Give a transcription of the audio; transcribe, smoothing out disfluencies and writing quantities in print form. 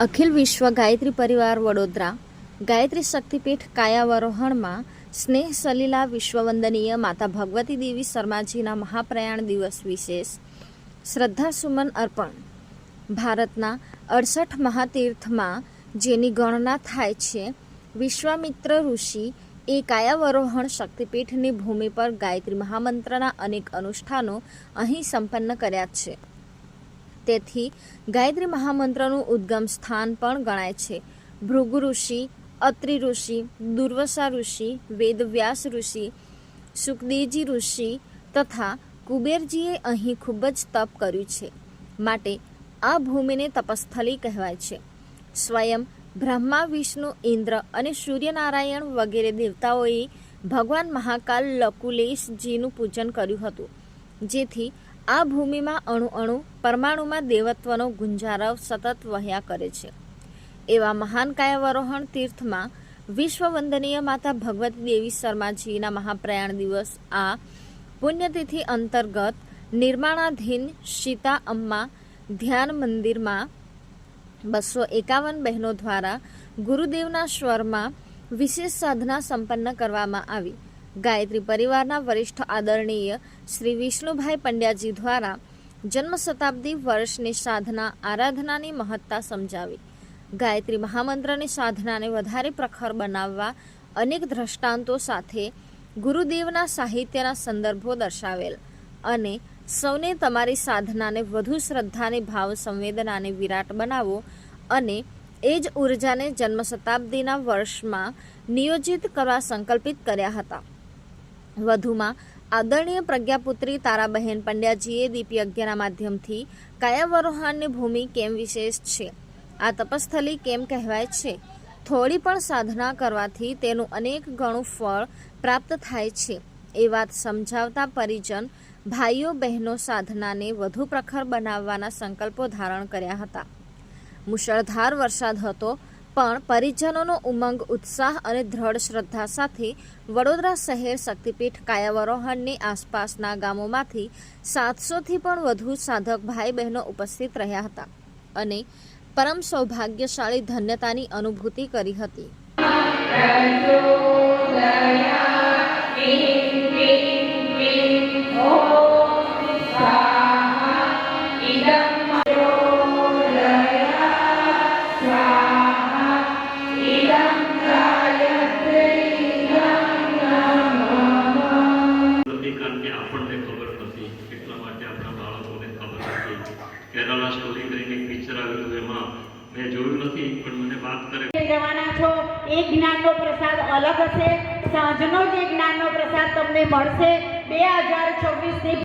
અખિલ વિશ્વ ગાયત્રી પરિવાર વડોદરા ગાયત્રી શક્તિપીઠ કાયાવરોહણમાં સ્નેહ સલીલા વિશ્વવંદનીય માતા ભગવતી દેવી શર્માજીના મહાપ્રયાણ દિવસ વિશેષ શ્રદ્ધાસુમન અર્પણ. ભારતના 68 મહાતીર્થમાં જેની ગણના થાય છે, વિશ્વામિત્ર ઋષિ એ કાયાવરોહણ શક્તિપીઠની ભૂમિ પર ગાયત્રી મહામંત્રના અનેક અનુષ્ઠાનો અહીં સંપન્ન કર્યા છે. તેથી ગાયત્રી મહામંત્રનું ઉદ્ગમ સ્થાન પણ ગણાય છે. ભૃગુ ઋષિ, અત્રિ ઋષિ, દુર્વાસા ઋષિ, વેદવ્યાસ ઋષિ, સુખદેવજી ઋષિ તથા કુબેરજીએ અહીં ખૂબ જ તપ કર્યું છે. માટે આ ભૂમિને તપસ્થલી કહેવાય છે. સ્વયં બ્રહ્મા, વિષ્ણુ, ઇન્દ્ર અને સૂર્યનારાયણ વગેરે દેવતાઓએ ભગવાન મહાકાલ લકુલેશજીનું પૂજન કર્યું હતું. જેથી આ ભૂમિમાં અણુ અણુ પરમાણુમાં દેવત્વનો ગુંજારવ સતત વહ્યા કરે છે. એવા મહાન કાયાવરોહણ તીર્થમાં વિશ્વવંદનીય માતા ભગવતી દેવી શર્માજીના મહાપ્રયાણ દિવસ આ પુણ્યતિથિ અંતર્ગત નિર્માણાધીન સીતા અમ્મા ધ્યાન મંદિરમાં 251 બહેનો દ્વારા ગુરુદેવના સ્વરમાં વિશેષ સાધના સંપન્ન કરવામાં આવી. ગાયત્રી પરિવારના વરિષ્ઠ આદરણીય શ્રી વિષ્ણુભાઈ પંડ્યાજી દ્વારા જન્મ શતાબ્દી વર્ષની સાધના આરાધનાની મહત્તા સમજાવી. ગાયત્રી મહામંત્રની સાધનાને વધારે પ્રખર બનાવવા અનેક દ્રષ્ટાંતો સાથે ગુરુદેવના સાહિત્યના સંદર્ભો દર્શાવેલ અને સૌને તમારી સાધનાને વધુ શ્રદ્ધાને ભાવ સંવેદનાને વિરાટ બનાવો અને એ જ ઉર્જાને જન્મ શતાબ્દીના વર્ષમાં નિયોજિત કરવા સંકલ્પિત કર્યા હતા. વધુમાં આદરણીય પ્રજ્ઞાપુત્રી તારાબહેન પંડ્યાજીએ દીપયજ્ઞના માધ્યમથી કાયાવરોહણની ભૂમિ કેમ વિશેષ છે, આ તપસ્થલી કેમ કહેવાય છે, થોડી પણ સાધના કરવાથી તેનું અનેક ગણું ફળ પ્રાપ્ત થાય છે, એ વાત સમજાવતા પરિજન ભાઈઓ બહેનો સાધનાને વધુ પ્રખર બનાવવાના સંકલ્પો ધારણ કર્યા હતા. મુશળધાર વરસાદ હતો, પણ પરિજનોનો ઉમંગ, ઉત્સાહ અને દ્રઢ શ્રદ્ધા સાથે વડોદરા શહેર શક્તિપીઠ કાયાવરોહણની આસપાસના ગામોમાંથી 700થી પણ વધુ સાધક ભાઈ બહેનો ઉપસ્થિત રહ્યા હતા અને પરમ સૌભાગ્યશાળી ધન્યતાની અનુભૂતિ કરી હતી. કેરલા સ્ટોરી કરીને એક પિક્ચર આવ્યું, એમાં મેં જોયું નથી પણ મને વાત કરે જવાના છો. એક જ્ઞાનનો પ્રસાદ અલગ હશે, સાંજનો જે જ્ઞાનનો પ્રસાદ તમને મળશે 2026 ની